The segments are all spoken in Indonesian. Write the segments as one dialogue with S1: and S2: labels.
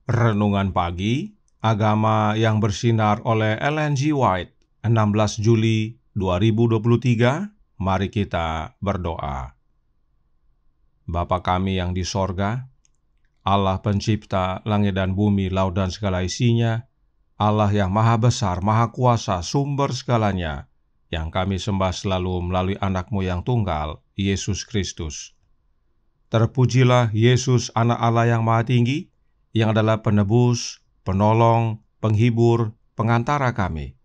S1: Renungan Pagi, Agama yang Bersinar oleh Ellen G. White, 16 Juli 2023. Mari kita berdoa. Bapa kami yang di sorga, Allah pencipta langit dan bumi, laut dan segala isinya, Allah yang maha besar, maha kuasa, sumber segalanya, yang kami sembah selalu melalui anak-Mu yang tunggal, Yesus Kristus. Terpujilah Yesus, anak Allah yang maha tinggi, yang adalah penebus, penolong, penghibur, pengantara kami.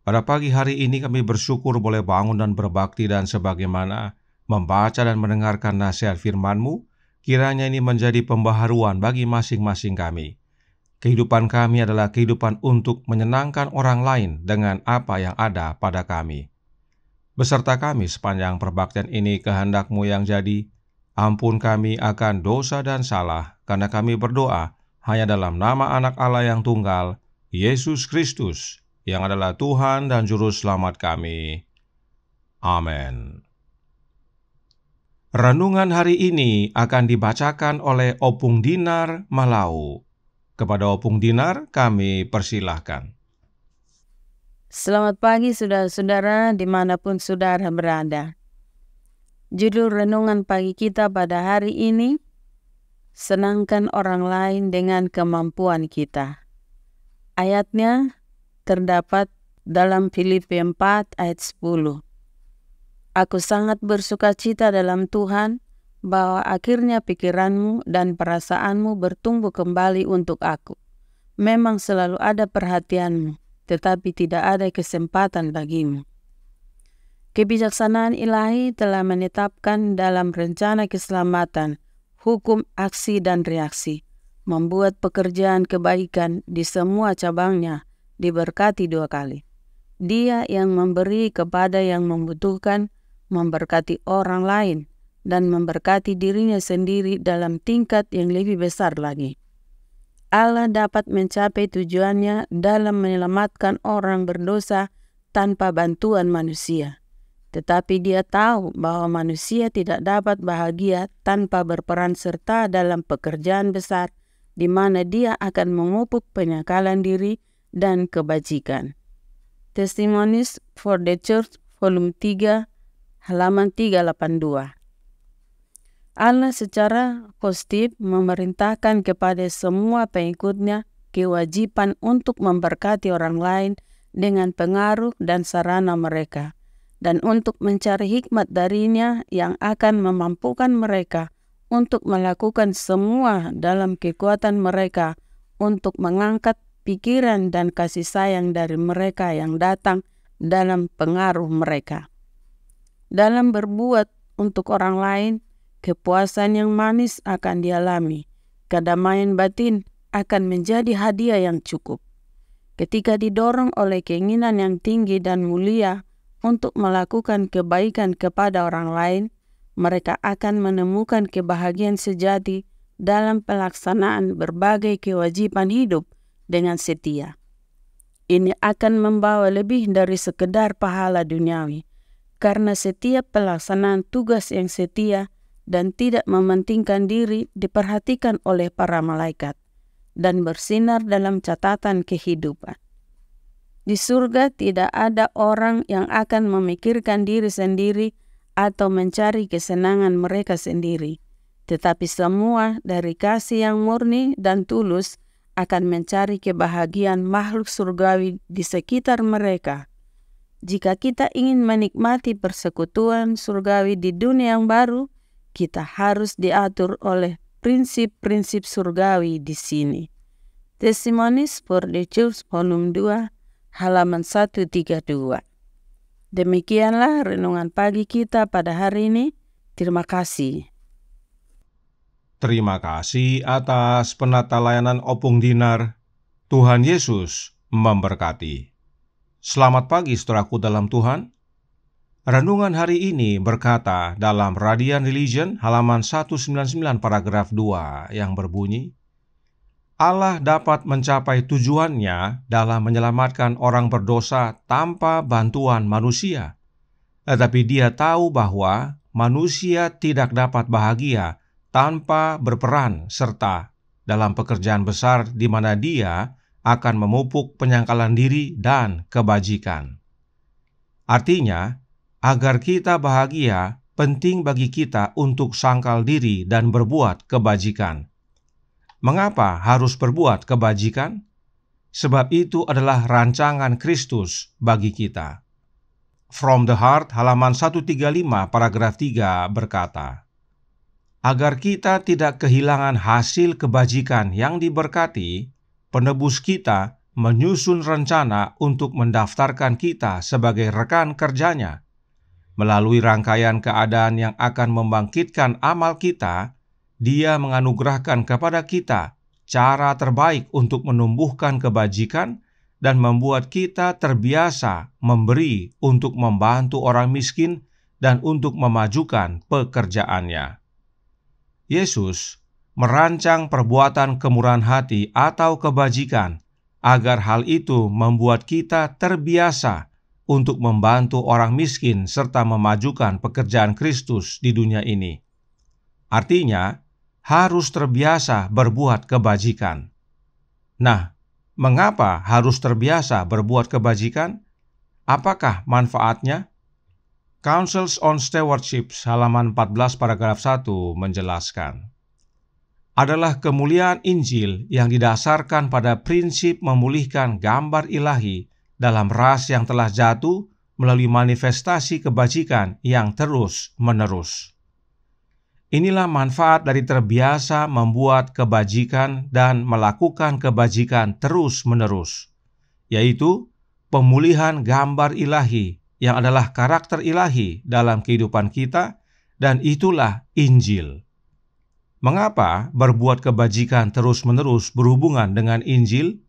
S1: Pada pagi hari ini kami bersyukur boleh bangun dan berbakti, dan sebagaimana membaca dan mendengarkan nasihat firman-Mu, kiranya ini menjadi pembaharuan bagi masing-masing kami. Kehidupan kami adalah kehidupan untuk menyenangkan orang lain dengan apa yang ada pada kami. Beserta kami sepanjang perbaktian ini, kehendak-Mu yang jadi. Ampun kami akan dosa dan salah, karena kami berdoa hanya dalam nama Anak Allah yang tunggal, Yesus Kristus, yang adalah Tuhan dan Juru Selamat kami. Amin. Renungan hari ini akan dibacakan oleh Opung Dinar Malau. Kepada Opung Dinar kami persilahkan.
S2: Selamat pagi saudara-saudara dimanapun saudara berada. Judul renungan pagi kita pada hari ini, senangkan orang lain dengan kemampuan kita. Ayatnya terdapat dalam Filipi 4 ayat 10. Aku sangat bersukacita dalam Tuhan, bahwa akhirnya pikiranmu dan perasaanmu bertumbuh kembali untuk aku. Memang selalu ada perhatianmu, tetapi tidak ada kesempatan bagimu. Kebijaksanaan ilahi telah menetapkan dalam rencana keselamatan, hukum aksi dan reaksi, membuat pekerjaan kebaikan di semua cabangnya diberkati 2 kali. Dia yang memberi kepada yang membutuhkan, memberkati orang lain, dan memberkati dirinya sendiri dalam tingkat yang lebih besar lagi. Allah dapat mencapai tujuannya dalam menyelamatkan orang berdosa tanpa bantuan manusia. Tetapi Dia tahu bahwa manusia tidak dapat bahagia tanpa berperan serta dalam pekerjaan besar di mana Dia akan memupuk penyakalan diri dan kebajikan. Testimonies for the Church, volume 3, halaman 382. Allah secara positif memerintahkan kepada semua pengikutnya kewajiban untuk memberkati orang lain dengan pengaruh dan sarana mereka, dan untuk mencari hikmat darinya yang akan memampukan mereka untuk melakukan semua dalam kekuatan mereka untuk mengangkat pikiran dan kasih sayang dari mereka yang datang dalam pengaruh mereka. Dalam berbuat untuk orang lain, kepuasan yang manis akan dialami, kedamaian batin akan menjadi hadiah yang cukup. Ketika didorong oleh keinginan yang tinggi dan mulia untuk melakukan kebaikan kepada orang lain, mereka akan menemukan kebahagiaan sejati dalam pelaksanaan berbagai kewajiban hidup dengan setia. Ini akan membawa lebih dari sekedar pahala duniawi, karena setiap pelaksanaan tugas yang setia dan tidak mementingkan diri diperhatikan oleh para malaikat dan bersinar dalam catatan kehidupan. Di surga tidak ada orang yang akan memikirkan diri sendiri atau mencari kesenangan mereka sendiri, tetapi semua dari kasih yang murni dan tulus akan mencari kebahagiaan makhluk surgawi di sekitar mereka. Jika kita ingin menikmati persekutuan surgawi di dunia yang baru, kita harus diatur oleh prinsip-prinsip surgawi di sini. Testimonies for the Church Volume 2, halaman 132. Demikianlah renungan pagi kita pada hari ini. Terima kasih.
S1: Terima kasih atas penata layanan Opung Dinar. Tuhan Yesus memberkati. Selamat pagi saudaraku dalam Tuhan. Renungan hari ini berkata dalam Radiant Religion halaman 199 paragraf 2 yang berbunyi, Allah dapat mencapai tujuannya dalam menyelamatkan orang berdosa tanpa bantuan manusia. Tetapi Dia tahu bahwa manusia tidak dapat bahagia tanpa berperan serta dalam pekerjaan besar di mana Dia akan memupuk penyangkalan diri dan kebajikan. Artinya, agar kita bahagia, penting bagi kita untuk sangkal diri dan berbuat kebajikan. Mengapa harus berbuat kebajikan? Sebab itu adalah rancangan Kristus bagi kita. From the Heart halaman 135 paragraf 3 berkata, agar kita tidak kehilangan hasil kebajikan yang diberkati, penebus kita menyusun rencana untuk mendaftarkan kita sebagai rekan kerjanya. Melalui rangkaian keadaan yang akan membangkitkan amal kita, Dia menganugerahkan kepada kita cara terbaik untuk menumbuhkan kebajikan dan membuat kita terbiasa memberi untuk membantu orang miskin dan untuk memajukan pekerjaannya. Yesus merancang perbuatan kemurahan hati atau kebajikan agar hal itu membuat kita terbiasa untuk membantu orang miskin serta memajukan pekerjaan Kristus di dunia ini. Artinya, harus terbiasa berbuat kebajikan. Nah, mengapa harus terbiasa berbuat kebajikan? Apakah manfaatnya? Counsels on Stewardship halaman 14 paragraf 1 menjelaskan, adalah kemuliaan Injil yang didasarkan pada prinsip memulihkan gambar ilahi dalam ras yang telah jatuh melalui manifestasi kebajikan yang terus-menerus. Inilah manfaat dari terbiasa membuat kebajikan dan melakukan kebajikan terus-menerus, yaitu pemulihan gambar ilahi yang adalah karakter ilahi dalam kehidupan kita, dan itulah Injil. Mengapa berbuat kebajikan terus-menerus berhubungan dengan Injil?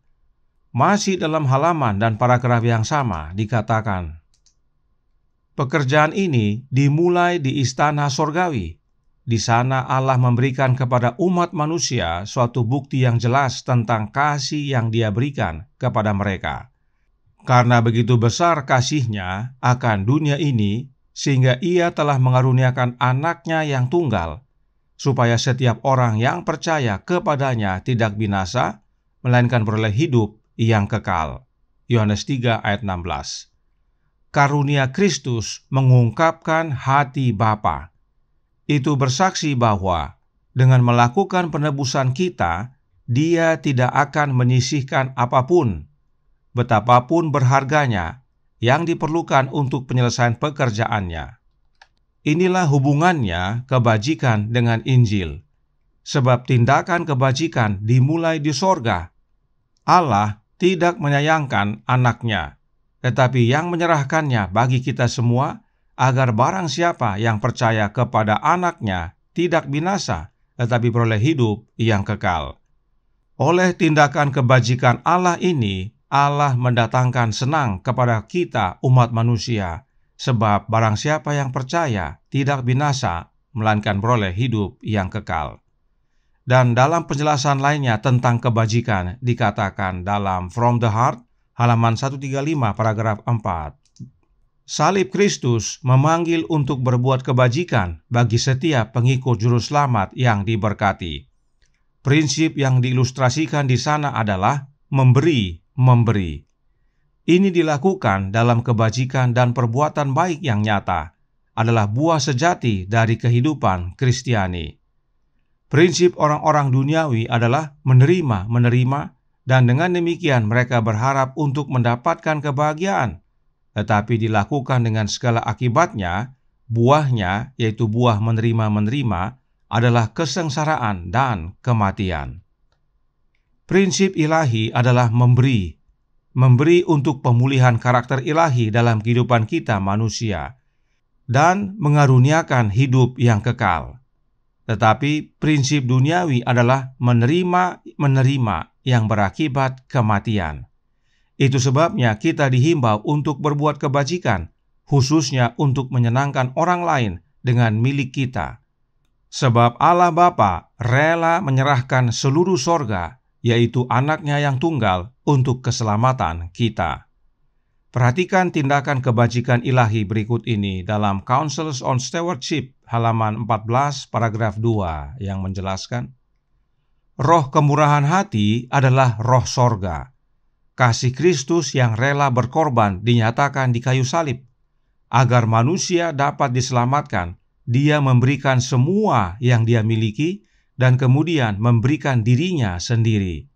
S1: Masih dalam halaman dan paragraf yang sama dikatakan, pekerjaan ini dimulai di istana sorgawi. Di sana Allah memberikan kepada umat manusia suatu bukti yang jelas tentang kasih yang Dia berikan kepada mereka. Karena begitu besar kasih-Nya akan dunia ini, sehingga Ia telah mengaruniakan Anak-Nya yang tunggal, supaya setiap orang yang percaya kepadanya tidak binasa, melainkan beroleh hidup yang kekal. Yohanes 3 ayat 16. Karunia Kristus mengungkapkan hati Bapa. Itu bersaksi bahwa dengan melakukan penebusan kita, Dia tidak akan menyisihkan apapun, betapapun berharganya, yang diperlukan untuk penyelesaian pekerjaannya. Inilah hubungannya kebajikan dengan Injil. Sebab tindakan kebajikan dimulai di sorga. Allah tidak menyayangkan Anak-Nya, tetapi yang menyerahkannya bagi kita semua, agar barang siapa yang percaya kepada Anak-Nya tidak binasa, tetapi beroleh hidup yang kekal. Oleh tindakan kebajikan Allah ini, Allah mendatangkan senang kepada kita umat manusia, sebab barang siapa yang percaya tidak binasa, melainkan beroleh hidup yang kekal. Dan dalam penjelasan lainnya tentang kebajikan dikatakan dalam From the Heart, halaman 135 paragraf 4. Salib Kristus memanggil untuk berbuat kebajikan bagi setiap pengikut juru selamat yang diberkati. Prinsip yang diilustrasikan di sana adalah memberi. Ini dilakukan dalam kebajikan dan perbuatan baik yang nyata, adalah buah sejati dari kehidupan Kristiani. Prinsip orang-orang duniawi adalah menerima, dan dengan demikian mereka berharap untuk mendapatkan kebahagiaan. Tetapi dilakukan dengan segala akibatnya, buahnya, yaitu buah menerima, adalah kesengsaraan dan kematian. Prinsip ilahi adalah memberi untuk pemulihan karakter ilahi dalam kehidupan kita manusia, dan mengaruniakan hidup yang kekal. Tetapi prinsip duniawi adalah menerima yang berakibat kematian. Itu sebabnya kita dihimbau untuk berbuat kebajikan, khususnya untuk menyenangkan orang lain dengan milik kita. Sebab Allah Bapa rela menyerahkan seluruh sorga, yaitu anaknya yang tunggal, untuk keselamatan kita. Perhatikan tindakan kebajikan ilahi berikut ini dalam Counsels on Stewardship, halaman 14, paragraf 2, yang menjelaskan, roh kemurahan hati adalah roh sorga. Kasih Kristus yang rela berkorban dinyatakan di kayu salib. Agar manusia dapat diselamatkan, Dia memberikan semua yang Dia miliki dan kemudian memberikan dirinya sendiri.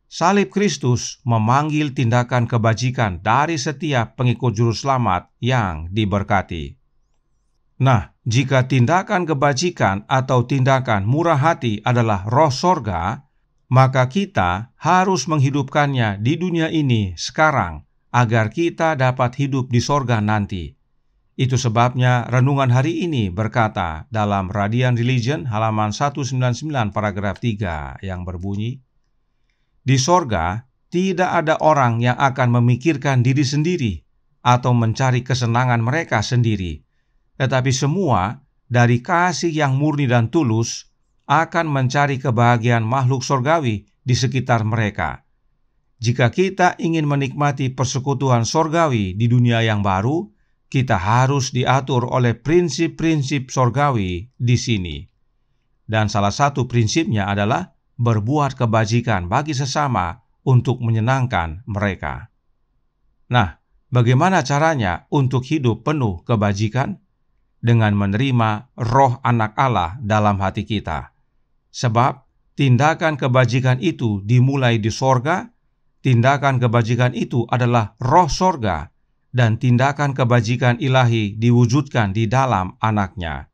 S1: Salib Kristus memanggil tindakan kebajikan dari setiap pengikut juru selamat yang diberkati. Nah, jika tindakan kebajikan atau tindakan murah hati adalah roh sorga, maka kita harus menghidupkannya di dunia ini sekarang agar kita dapat hidup di sorga nanti. Itu sebabnya renungan hari ini berkata dalam Radiant Religion halaman 199 paragraf 3 yang berbunyi, di sorga tidak ada orang yang akan memikirkan diri sendiri atau mencari kesenangan mereka sendiri, tetapi semua dari kasih yang murni dan tulus akan mencari kebahagiaan makhluk sorgawi di sekitar mereka. Jika kita ingin menikmati persekutuan sorgawi di dunia yang baru, kita harus diatur oleh prinsip-prinsip sorgawi di sini. Dan salah satu prinsipnya adalah berbuat kebajikan bagi sesama untuk menyenangkan mereka. Nah, bagaimana caranya untuk hidup penuh kebajikan? Dengan menerima roh anak Allah dalam hati kita. Sebab tindakan kebajikan itu dimulai di sorga, tindakan kebajikan itu adalah roh sorga, dan tindakan kebajikan ilahi diwujudkan di dalam anaknya.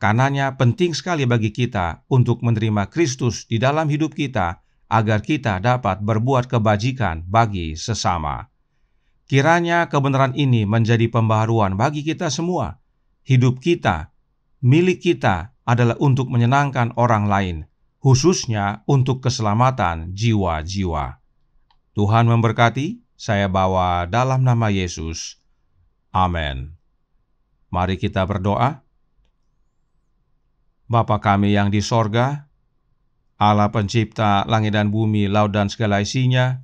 S1: Karenanya penting sekali bagi kita untuk menerima Kristus di dalam hidup kita agar kita dapat berbuat kebajikan bagi sesama. Kiranya kebenaran ini menjadi pembaharuan bagi kita semua. Hidup kita, milik kita adalah untuk menyenangkan orang lain, khususnya untuk keselamatan jiwa-jiwa. Tuhan memberkati, saya bawa dalam nama Yesus. Amin. Mari kita berdoa. Bapa kami yang di sorga, Allah pencipta langit dan bumi, laut dan segala isinya,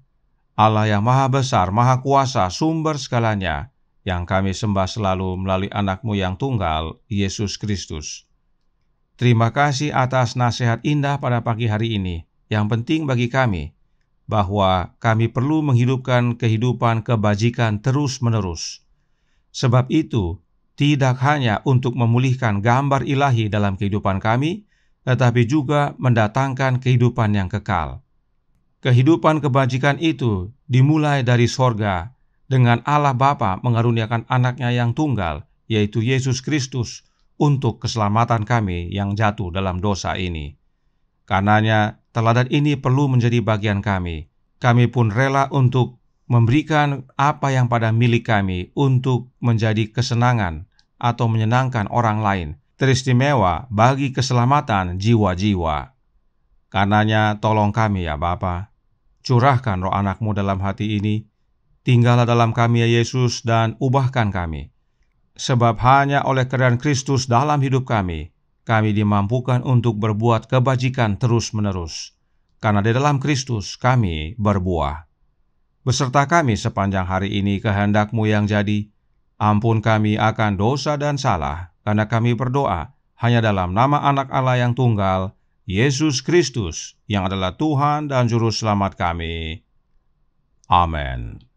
S1: Allah yang maha besar, maha kuasa, sumber segalanya, yang kami sembah selalu melalui anak-Mu yang tunggal, Yesus Kristus. Terima kasih atas nasihat indah pada pagi hari ini. Yang penting bagi kami, bahwa kami perlu menghidupkan kehidupan kebajikan terus-menerus. Sebab itu, tidak hanya untuk memulihkan gambar ilahi dalam kehidupan kami, tetapi juga mendatangkan kehidupan yang kekal. Kehidupan kebajikan itu dimulai dari sorga, dengan Allah Bapa mengaruniakan anaknya yang tunggal, yaitu Yesus Kristus, untuk keselamatan kami yang jatuh dalam dosa ini. Karenanya, teladan ini perlu menjadi bagian kami. Kami pun rela untuk memberikan apa yang pada milik kami untuk menjadi kesenangan atau menyenangkan orang lain, teristimewa bagi keselamatan jiwa-jiwa. Karenanya tolong kami ya Bapa, curahkan roh anak-Mu dalam hati ini, tinggallah dalam kami ya Yesus dan ubahkan kami. Sebab hanya oleh kerajaan Kristus dalam hidup kami, kami dimampukan untuk berbuat kebajikan terus-menerus, karena di dalam Kristus kami berbuah. Beserta kami sepanjang hari ini kehendak-Mu yang jadi. Ampun kami akan dosa dan salah, karena kami berdoa hanya dalam nama Anak Allah yang tunggal, Yesus Kristus, yang adalah Tuhan dan Juru Selamat kami. Amin.